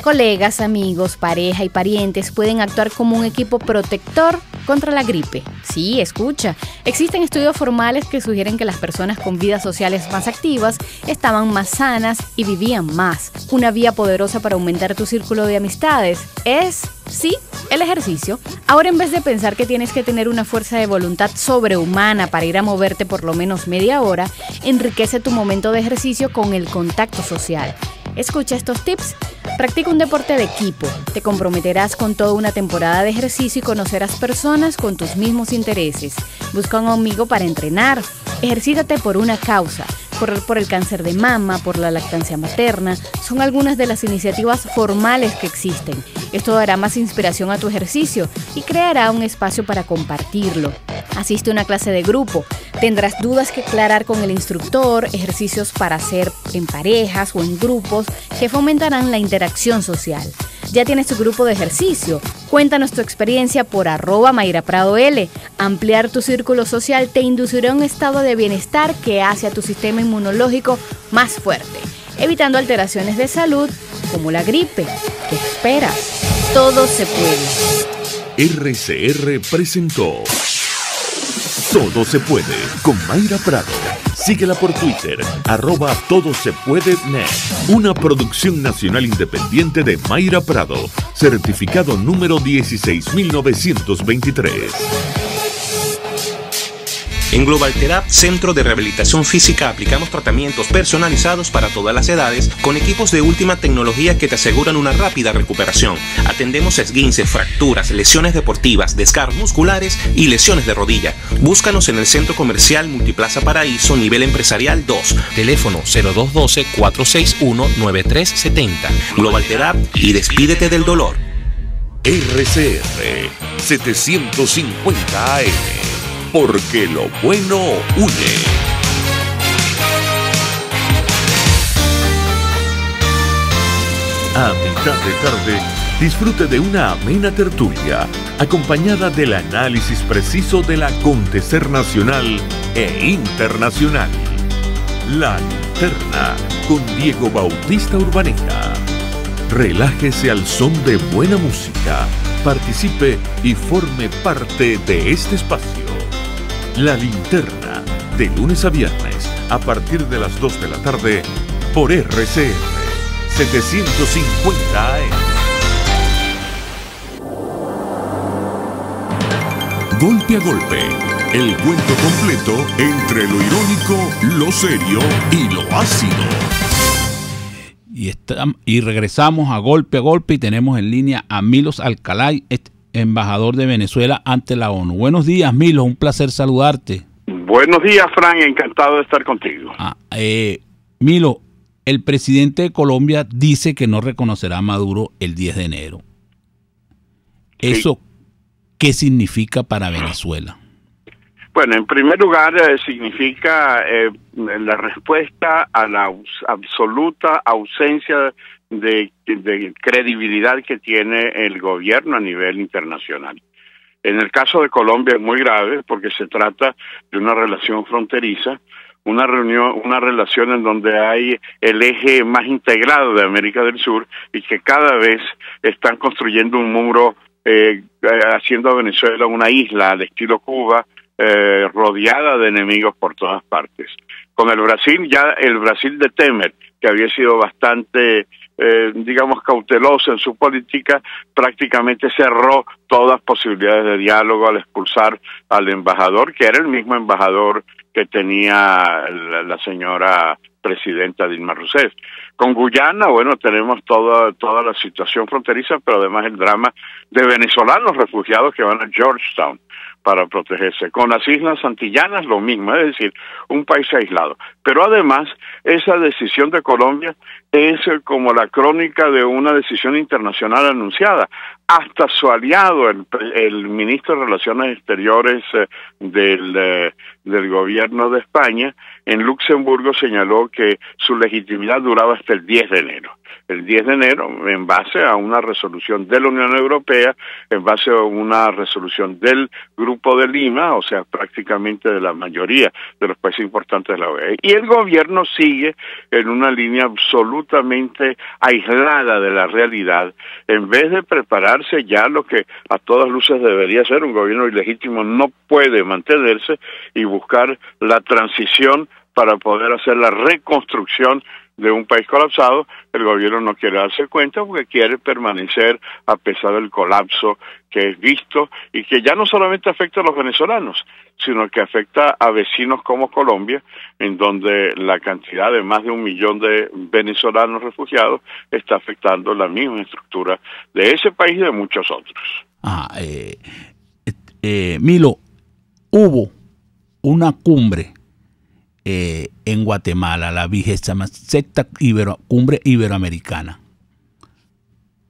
Colegas, amigos, pareja y parientes pueden actuar como un equipo protector contra la gripe. Sí, escucha, existen estudios formales que sugieren que las personas con vidas sociales más activas estaban más sanas y vivían más. Una vía poderosa para aumentar tu círculo de amistades es, sí, el ejercicio. Ahora, en vez de pensar que tienes que tener una fuerza de voluntad sobrehumana para ir a moverte por lo menos media hora, enriquece tu momento de ejercicio con el contacto social. Escucha estos tips. Practica un deporte de equipo. Te comprometerás con toda una temporada de ejercicio y conocerás personas con tus mismos intereses. Busca un amigo para entrenar. Ejercítate por una causa. Correr por el cáncer de mama, por la lactancia materna, son algunas de las iniciativas formales que existen. Esto dará más inspiración a tu ejercicio y creará un espacio para compartirlo. Asiste a una clase de grupo. Tendrás dudas que aclarar con el instructor, ejercicios para hacer en parejas o en grupos que fomentarán la interacción social. ¿Ya tienes tu grupo de ejercicio? Cuéntanos tu experiencia por @MairaPradoL. Ampliar tu círculo social te inducirá a un estado de bienestar que hace a tu sistema inmunológico más fuerte, evitando alteraciones de salud como la gripe. ¿Qué esperas? Todo se puede. RCR presentó Todo se puede con Mayra Prado. Síguela por Twitter, @todosepuede.net. Una producción nacional independiente de Mayra Prado, certificado número 16923. En Global Therap, Centro de Rehabilitación Física, aplicamos tratamientos personalizados para todas las edades con equipos de última tecnología que te aseguran una rápida recuperación. Atendemos esguinces, fracturas, lesiones deportivas, desgarros musculares y lesiones de rodilla. Búscanos en el Centro Comercial Multiplaza Paraíso, nivel empresarial 2. Teléfono 0212-461-9370. Global Therap y despídete del dolor. RCR 750 AM. Porque lo bueno une. A mitad de tarde, disfrute de una amena tertulia, acompañada del análisis preciso del acontecer nacional e internacional. La Linterna, con Diego Bautista Urbaneta. Relájese al son de buena música, participe y forme parte de este espacio. La Linterna, de lunes a viernes, a partir de las 2 de la tarde, por RCR 750 AM. Golpe a golpe, el cuento completo entre lo irónico, lo serio y lo ácido. Y regresamos a golpe y tenemos en línea a Milos Alcalay, embajador de Venezuela ante la ONU. Buenos días, Milos, un placer saludarte. Buenos días, Fran, encantado de estar contigo. Milo, el presidente de Colombia dice que no reconocerá a Maduro el 10 de enero. ¿Eso qué significa para Venezuela? Bueno, en primer lugar, significa la respuesta a la absoluta ausencia de credibilidad que tiene el gobierno a nivel internacional. En el caso de Colombia es muy grave porque se trata de una relación fronteriza, una relación en donde hay el eje más integrado de América del Sur y que cada vez están construyendo un muro haciendo a Venezuela una isla al estilo Cuba, rodeada de enemigos por todas partes. Con el Brasil, ya el Brasil de Temer, que había sido bastante cauteloso en su política, prácticamente cerró todas posibilidades de diálogo al expulsar al embajador, que era el mismo embajador que tenía la señora presidenta Dilma Rousseff. Con Guyana, bueno, tenemos toda la situación fronteriza, pero además el drama de venezolanos refugiados que van a Georgetown para protegerse. Con las Islas Antillanas lo mismo, es decir, un país aislado. Pero además, esa decisión de Colombia es como la crónica de una decisión internacional anunciada. Hasta su aliado, el ministro de Relaciones Exteriores del gobierno de España, en Luxemburgo señaló que su legitimidad duraba hasta el 10 de enero. el 10 de enero en base a una resolución de la Unión Europea, en base a una resolución del Grupo de Lima, o sea, prácticamente de la mayoría de los países importantes de la OEA. Y el gobierno sigue en una línea absolutamente aislada de la realidad, en vez de prepararse ya lo que a todas luces debería ser un gobierno ilegítimo, no puede mantenerse, y buscar la transición para poder hacer la reconstrucción de un país colapsado. El gobierno no quiere darse cuenta porque quiere permanecer a pesar del colapso que es visto y que ya no solamente afecta a los venezolanos, sino que afecta a vecinos como Colombia, en donde la cantidad de más de 1 millón de venezolanos refugiados está afectando la misma estructura de ese país y de muchos otros. Milo, hubo una cumbre en Guatemala, la 26ª cumbre iberoamericana.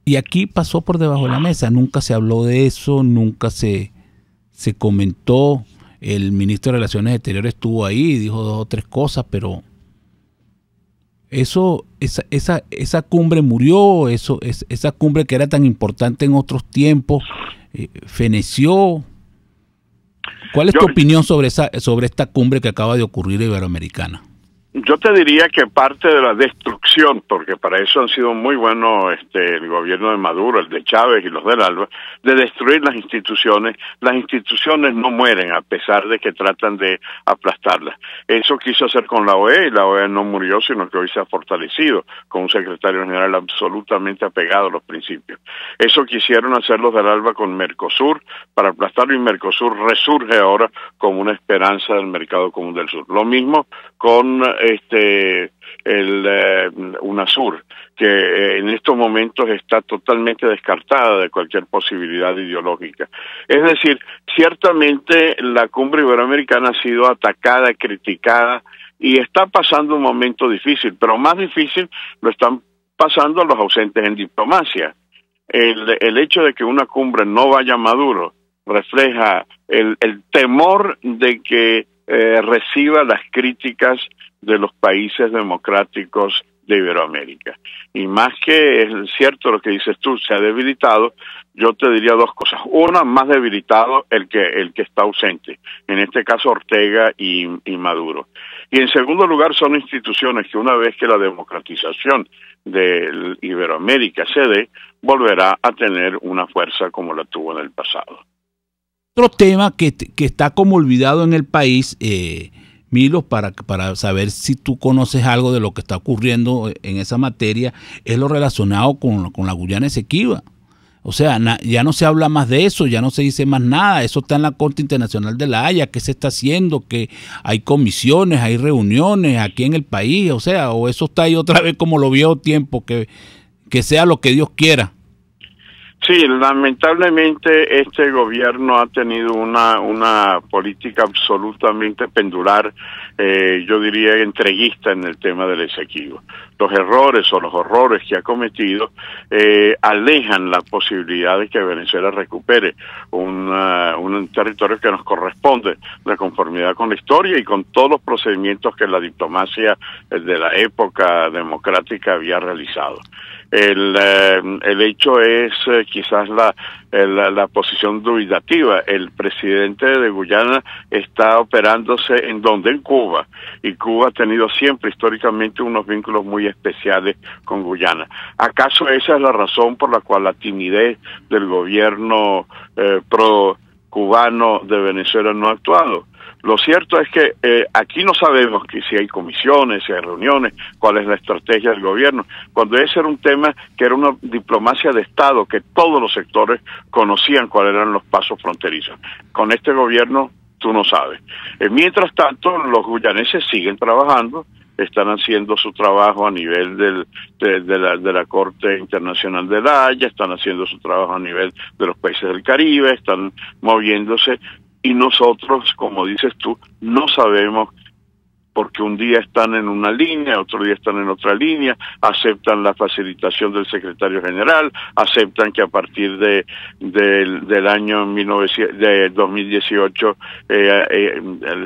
Y aquí pasó por debajo de la mesa, nunca se habló de eso, nunca se comentó. El ministro de Relaciones Exteriores estuvo ahí, dijo 2 o 3 cosas, pero esa cumbre murió, esa cumbre que era tan importante en otros tiempos, feneció. ¿Cuál es tu opinión sobre esta cumbre que acaba de ocurrir iberoamericana? Yo te diría que parte de la destrucción, porque para eso han sido muy buenos el gobierno de Maduro, el de Chávez y los del ALBA, de destruir las instituciones. Las instituciones no mueren a pesar de que tratan de aplastarlas. Eso quiso hacer con la OEA, y la OEA no murió, sino que hoy se ha fortalecido con un secretario general absolutamente apegado a los principios. Eso quisieron hacer los del ALBA con Mercosur para aplastarlo, y Mercosur resurge ahora como una esperanza del mercado común del sur. Lo mismo con UNASUR, que en estos momentos está totalmente descartada de cualquier posibilidad ideológica. Es decir, ciertamente la cumbre iberoamericana ha sido atacada, criticada, y está pasando un momento difícil, pero más difícil lo están pasando los ausentes en diplomacia. El hecho de que una cumbre no vaya a Maduro refleja el temor de que reciba las críticas de los países democráticos de Iberoamérica. Y más que es cierto lo que dices tú, se ha debilitado, yo te diría 2 cosas. Una, más debilitado el que está ausente, en este caso Ortega y Maduro. Y en segundo lugar, son instituciones que una vez que la democratización de Iberoamérica se dé, volverá a tener una fuerza como la tuvo en el pasado. Otro tema que está como olvidado en el país, Milo, para saber si tú conoces algo de lo que está ocurriendo en esa materia, es lo relacionado con la Guyana Esequiba. O sea, ya no se habla más de eso, ya no se dice más nada. Eso está en la Corte Internacional de La Haya. ¿Qué se está haciendo? Que hay comisiones, hay reuniones aquí en el país. O sea, o eso está ahí otra vez como lo viejo tiempo, que sea lo que Dios quiera. Sí, lamentablemente este gobierno ha tenido una política absolutamente pendular, yo diría entreguista en el tema del Esequibo. Los errores o los horrores que ha cometido alejan la posibilidad de que Venezuela recupere un territorio que nos corresponde de conformidad con la historia y con todos los procedimientos que la diplomacia de la época democrática había realizado. El hecho es quizás la posición dubitativa. El presidente de Guyana está operándose en Cuba, y Cuba ha tenido siempre históricamente unos vínculos muy especiales con Guyana. ¿Acaso esa es la razón por la cual la timidez del gobierno pro cubano de Venezuela no ha actuado? Lo cierto es que aquí no sabemos que si hay comisiones, si hay reuniones, cuál es la estrategia del gobierno, cuando ese era un tema que era una diplomacia de Estado, que todos los sectores conocían cuáles eran los pasos fronterizos. Con este gobierno tú no sabes. Mientras tanto, los guyaneses siguen trabajando, están haciendo su trabajo a nivel de la Corte Internacional de La Haya, están haciendo su trabajo a nivel de los países del Caribe, están moviéndose. Y nosotros, como dices tú, no sabemos porque un día están en una línea, otro día están en otra línea, aceptan la facilitación del secretario general, aceptan que a partir del año 2018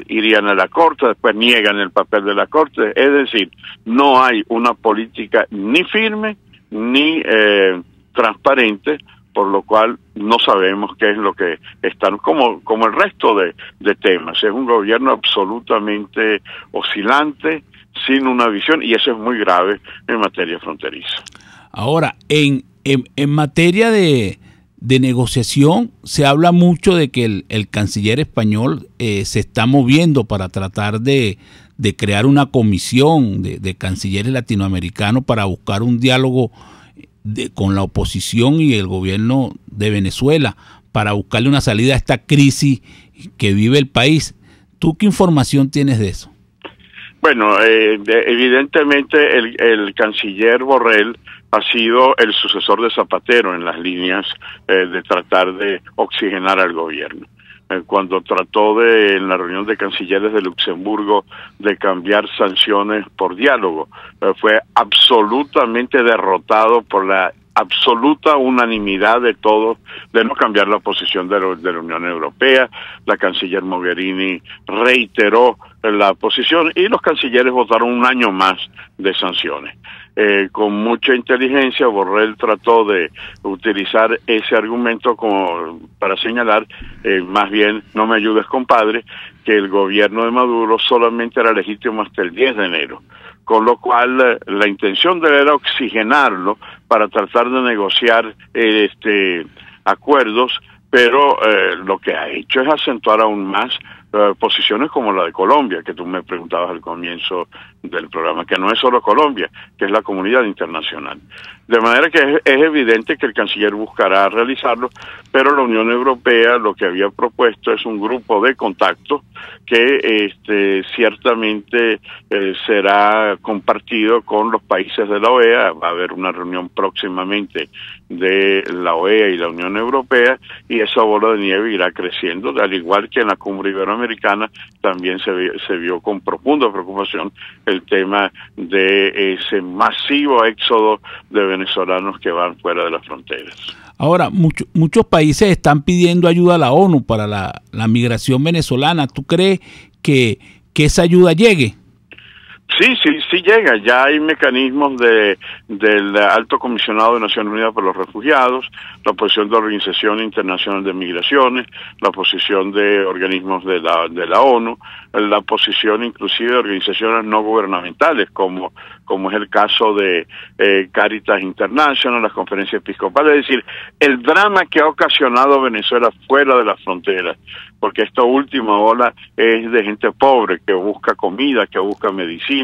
irían a la Corte, después niegan el papel de la Corte. Es decir, no hay una política ni firme ni transparente, por lo cual no sabemos qué es lo que están, como el resto de temas. Es un gobierno absolutamente oscilante, sin una visión, y eso es muy grave en materia fronteriza. Ahora, en materia de negociación, se habla mucho de que el canciller español se está moviendo para tratar de crear una comisión de cancilleres latinoamericanos para buscar un diálogo con la oposición y el gobierno de Venezuela para buscarle una salida a esta crisis que vive el país. ¿Tú qué información tienes de eso? Bueno, evidentemente el canciller Borrell ha sido el sucesor de Zapatero en las líneas de tratar de oxigenar al gobierno. Cuando trató en la reunión de cancilleres de Luxemburgo de cambiar sanciones por diálogo, fue absolutamente derrotado por la absoluta unanimidad de todos de no cambiar la posición de la Unión Europea. La canciller Mogherini reiteró la posición y los cancilleres votaron un año más de sanciones. Con mucha inteligencia, Borrell trató de utilizar ese argumento como para señalar, más bien, no me ayudes compadre, que el gobierno de Maduro solamente era legítimo hasta el 10 de enero. Con lo cual, la intención de él era oxigenarlo para tratar de negociar acuerdos, pero lo que ha hecho es acentuar aún más posiciones como la de Colombia, que tú me preguntabas al comienzo del programa, que no es solo Colombia, que es la comunidad internacional. De manera que es evidente que el canciller buscará realizarlo, pero la Unión Europea lo que había propuesto es un grupo de contacto que ciertamente será compartido con los países de la OEA. Va a haber una reunión próximamente de la OEA y la Unión Europea, y esa bola de nieve irá creciendo, al igual que en la cumbre iberoamericana también se vio con profunda preocupación el tema de ese masivo éxodo de venezolanos que van fuera de las fronteras. Ahora, muchos países están pidiendo ayuda a la ONU para la migración venezolana. ¿Tú crees que esa ayuda llegue? Sí llega. Ya hay mecanismos del Alto Comisionado de Naciones Unidas para los Refugiados, la posición de la Organización Internacional de Migraciones, la posición de organismos de la ONU, la posición inclusive de organizaciones no gubernamentales, como es el caso de Caritas International, las conferencias episcopales. Es decir, el drama que ha ocasionado Venezuela fuera de las fronteras, porque esta última ola es de gente pobre que busca comida, que busca medicina,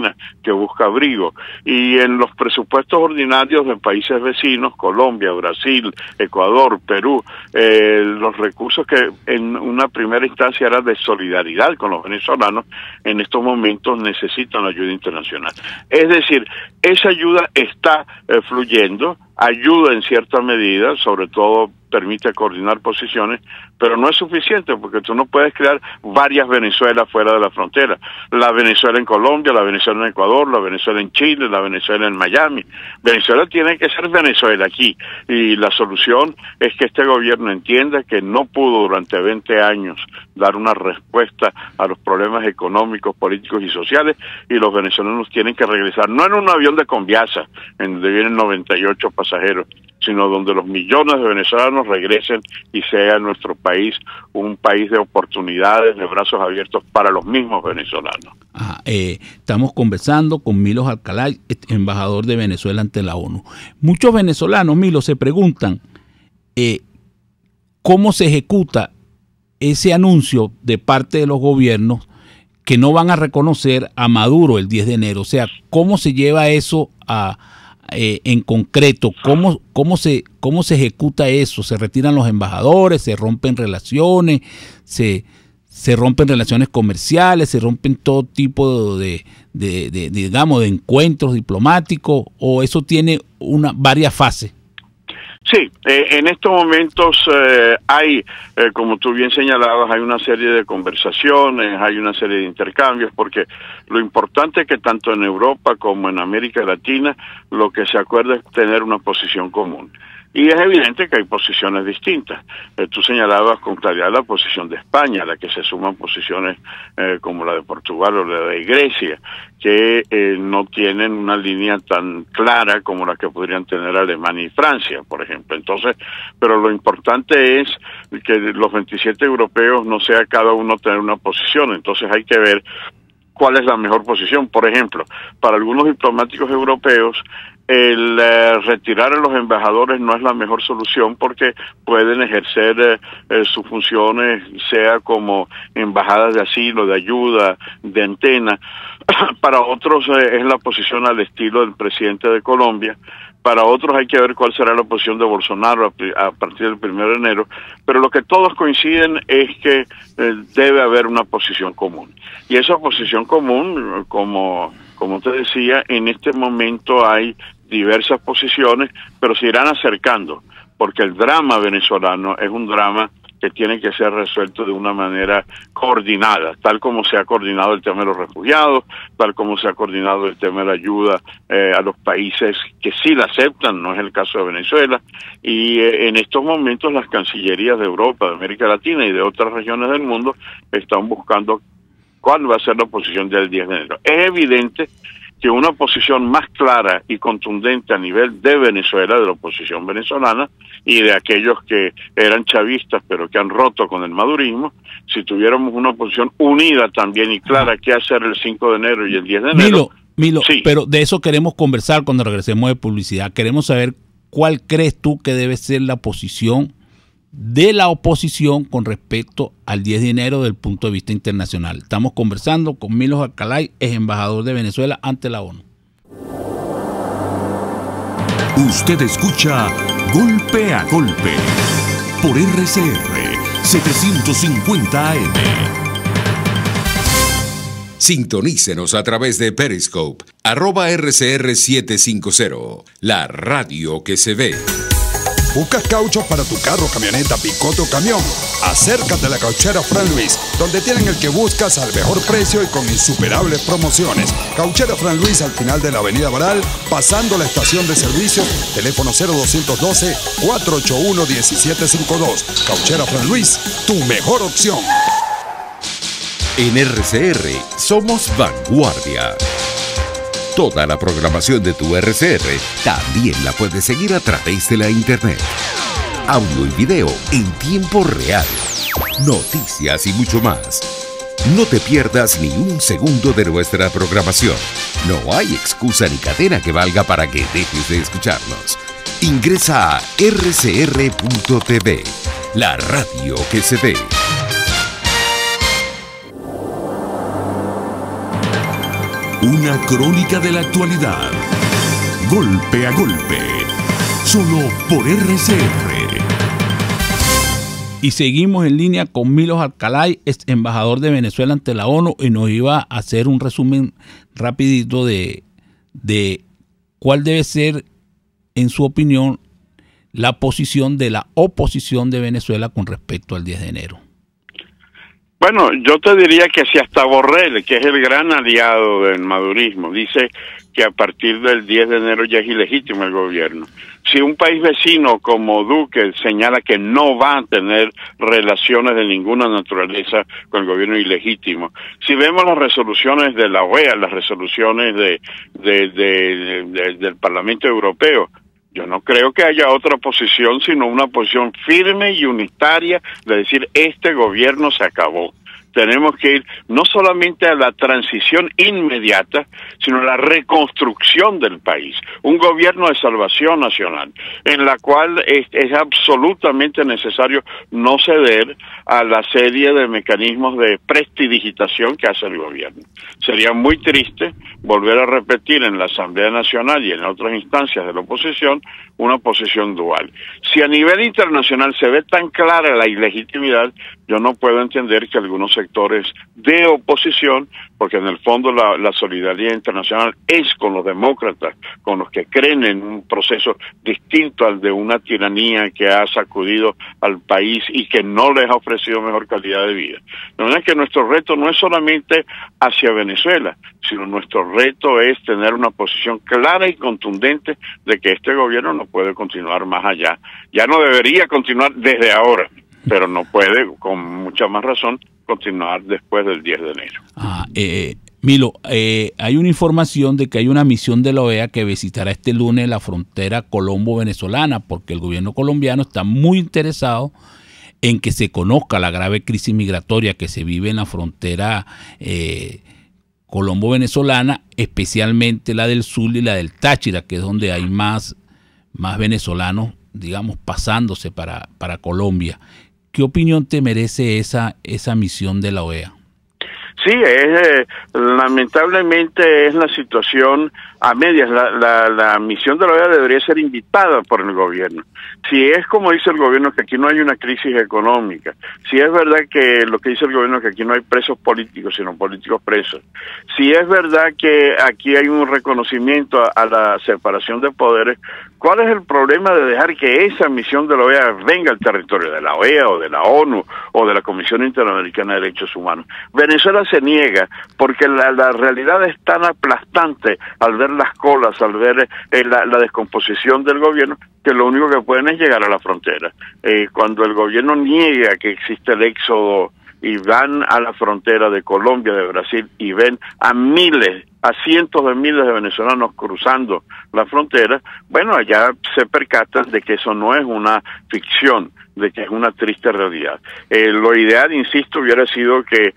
que busca abrigo, y en los presupuestos ordinarios de países vecinos, Colombia, Brasil, Ecuador, Perú, los recursos que en una primera instancia eran de solidaridad con los venezolanos, en estos momentos necesitan ayuda internacional. Es decir, esa ayuda está fluyendo, ayuda en cierta medida, sobre todo permite coordinar posiciones, pero no es suficiente porque tú no puedes crear varias Venezuelas fuera de la frontera. La Venezuela en Colombia, la Venezuela en Ecuador, la Venezuela en Chile, la Venezuela en Miami. Venezuela tiene que ser Venezuela aquí, y la solución es que este gobierno entienda que no pudo durante 20 años dar una respuesta a los problemas económicos, políticos y sociales, y los venezolanos tienen que regresar, no en un avión de Conviasa, en donde vienen 98 pasajeros, sino donde los millones de venezolanos regresen y sea nuestro país un país de oportunidades, de brazos abiertos para los mismos venezolanos. Estamos conversando con Milos Alcalá, embajador de Venezuela ante la ONU. Muchos venezolanos, Milos, se preguntan cómo se ejecuta ese anuncio de parte de los gobiernos que no van a reconocer a Maduro el 10 de enero. O sea, ¿cómo se lleva eso en concreto? ¿Cómo se ejecuta eso? ¿Se retiran los embajadores? ¿Se rompen relaciones? ¿Se rompen relaciones comerciales? ¿Se rompen todo tipo de encuentros diplomáticos? ¿O eso tiene varias fases? Sí, en estos momentos hay, como tú bien señalabas, hay una serie de conversaciones, hay una serie de intercambios, porque lo importante es que tanto en Europa como en América Latina lo que se acuerda es tener una posición común. Y es evidente que hay posiciones distintas. Tú señalabas con claridad la posición de España, a la que se suman posiciones como la de Portugal o la de Grecia, que no tienen una línea tan clara como la que podrían tener Alemania y Francia, por ejemplo. Entonces, pero lo importante es que los 27 europeos no sea cada uno tener una posición. Entonces hay que ver cuál es la mejor posición. Por ejemplo, para algunos diplomáticos europeos, el retirar a los embajadores no es la mejor solución porque pueden ejercer sus funciones, sea como embajadas de asilo, de ayuda, de antena. Para otros es la posición al estilo del presidente de Colombia. Para otros hay que ver cuál será la posición de Bolsonaro a partir del 1 de enero, pero lo que todos coinciden es que debe haber una posición común. Y esa posición común, como te decía, en este momento hay diversas posiciones, pero se irán acercando, porque el drama venezolano es un drama que tiene que ser resuelto de una manera coordinada, tal como se ha coordinado el tema de los refugiados, tal como se ha coordinado el tema de la ayuda a los países que sí la aceptan, no es el caso de Venezuela, y en estos momentos las cancillerías de Europa, de América Latina y de otras regiones del mundo están buscando cuál va a ser la posición del 10 de enero. Es evidente que una posición más clara y contundente a nivel de Venezuela, de la oposición venezolana y de aquellos que eran chavistas pero que han roto con el madurismo, si tuviéramos una posición unida también y clara qué hacer el 5 de enero y el 10 de enero. Milo, sí. Pero de eso queremos conversar cuando regresemos de publicidad. Queremos saber cuál crees tú que debe ser la posición de la oposición con respecto al 10 de enero desde el punto de vista internacional. Estamos conversando con Milos Alcalay, ex embajador de Venezuela ante la ONU. Usted escucha Golpe a Golpe por RCR 750 AM. Sintonícenos a través de Periscope, @RCR750, la radio que se ve. ¿Buscas cauchos para tu carro, camioneta, picoto o camión? Acércate a la Cauchera Fran Luis, donde tienen el que buscas al mejor precio y con insuperables promociones. Cauchera Fran Luis al final de la Avenida Baral, pasando la estación de servicio, teléfono 0212-481-1752. Cauchera Fran Luis, tu mejor opción. En RCR somos vanguardia. Toda la programación de tu RCR también la puedes seguir a través de la internet. Audio y video en tiempo real. Noticias y mucho más. No te pierdas ni un segundo de nuestra programación. No hay excusa ni cadena que valga para que dejes de escucharnos. Ingresa a rcr.tv, la radio que se ve. Una crónica de la actualidad. Golpe a golpe. Solo por RCR. Y seguimos en línea con Milos Alcalay, ex embajador de Venezuela ante la ONU, y nos iba a hacer un resumen rapidito de cuál debe ser, en su opinión, la posición de la oposición de Venezuela con respecto al 10 de enero. Bueno, yo te diría que si hasta Borrell, que es el gran aliado del madurismo, dice que a partir del 10 de enero ya es ilegítimo el gobierno. Si un país vecino como Duque señala que no va a tener relaciones de ninguna naturaleza con el gobierno ilegítimo, si vemos las resoluciones de la OEA, las resoluciones del Parlamento Europeo, yo no creo que haya otra posición sino una posición firme y unitaria de decir este gobierno se acabó. Tenemos que ir no solamente a la transición inmediata, sino a la reconstrucción del país. Un gobierno de salvación nacional, en la cual es absolutamente necesario no ceder a la serie de mecanismos de prestidigitación que hace el gobierno. Sería muy triste volver a repetir en la Asamblea Nacional y en otras instancias de la oposición una posición dual. Si a nivel internacional se ve tan clara la ilegitimidad, yo no puedo entender que algunos sectores sectores de oposición, porque en el fondo la solidaridad internacional es con los demócratas, con los que creen en un proceso distinto al de una tiranía que ha sacudido al país y que no les ha ofrecido mejor calidad de vida. De manera que nuestro reto no es solamente hacia Venezuela, sino nuestro reto es tener una posición clara y contundente de que este gobierno no puede continuar más allá. Ya no debería continuar desde ahora, pero no puede, con mucha más razón, continuar después del 10 de enero. Milo, hay una información de que hay una misión de la OEA que visitará este lunes la frontera colombo-venezolana, porque el gobierno colombiano está muy interesado en que se conozca la grave crisis migratoria que se vive en la frontera colombo-venezolana, especialmente la del sur y la del Táchira, que es donde hay más venezolanos, digamos, pasándose para Colombia. ¿Qué opinión te merece esa misión de la OEA? Sí, lamentablemente es la situación a medias. La misión de la OEA debería ser invitada por el gobierno. Si es como dice el gobierno que aquí no hay una crisis económica, si es verdad que lo que dice el gobierno que aquí no hay presos políticos, sino políticos presos, si es verdad que aquí hay un reconocimiento a la separación de poderes, ¿cuál es el problema de dejar que esa misión de la OEA venga al territorio de la OEA o de la ONU o de la Comisión Interamericana de Derechos Humanos? Venezuela se niega porque la realidad es tan aplastante al ver las colas, al ver la descomposición del gobierno, que lo único que pueden es llegar a la frontera. Cuando el gobierno niega que existe el éxodo y van a la frontera de Colombia, de Brasil, y ven a cientos de miles de venezolanos cruzando la frontera, bueno, allá se percatan de que eso no es una ficción, de que es una triste realidad. Lo ideal, insisto, hubiera sido que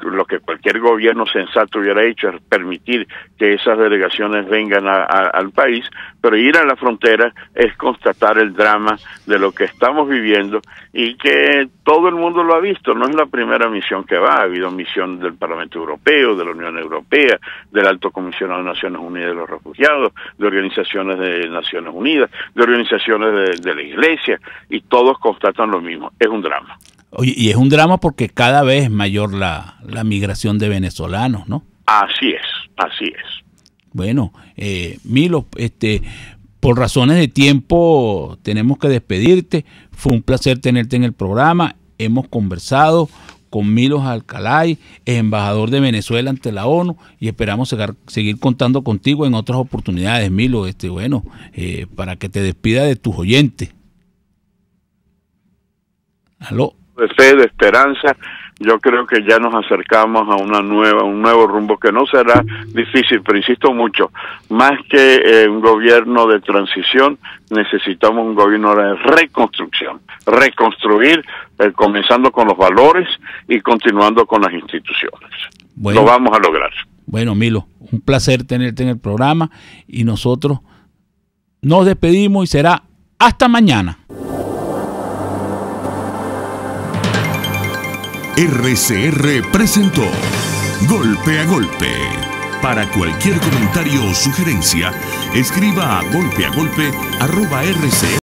lo que cualquier gobierno sensato hubiera hecho es permitir que esas delegaciones vengan al país, pero ir a la frontera es constatar el drama de lo que estamos viviendo y que todo el mundo lo ha visto. No es la primera misión que va, ha habido misión del Parlamento Europeo, de la Unión Europea, del Alto Comisionado de Naciones Unidas de los Refugiados, de organizaciones de Naciones Unidas, de organizaciones de la Iglesia, y todos constatan lo mismo. Es un drama. Oye, y es un drama porque cada vez es mayor la migración de venezolanos, ¿no? Así es, así es. Bueno, Milo, por razones de tiempo tenemos que despedirte. Fue un placer tenerte en el programa. Hemos conversado con Milo Alcalay, embajador de Venezuela ante la ONU, y esperamos seguir contando contigo en otras oportunidades, Milo, para que te despida de tus oyentes. ¿Aló? De fe, de esperanza, yo creo que ya nos acercamos a un nuevo rumbo que no será difícil, pero insisto mucho, más que un gobierno de transición, necesitamos un gobierno de reconstrucción, reconstruir, comenzando con los valores y continuando con las instituciones. Bueno, lo vamos a lograr. Bueno, Milo, un placer tenerte en el programa y nosotros nos despedimos y será hasta mañana. RCR presentó Golpe a Golpe. Para cualquier comentario o sugerencia, escriba a golpeagolpe@rcr.com.co.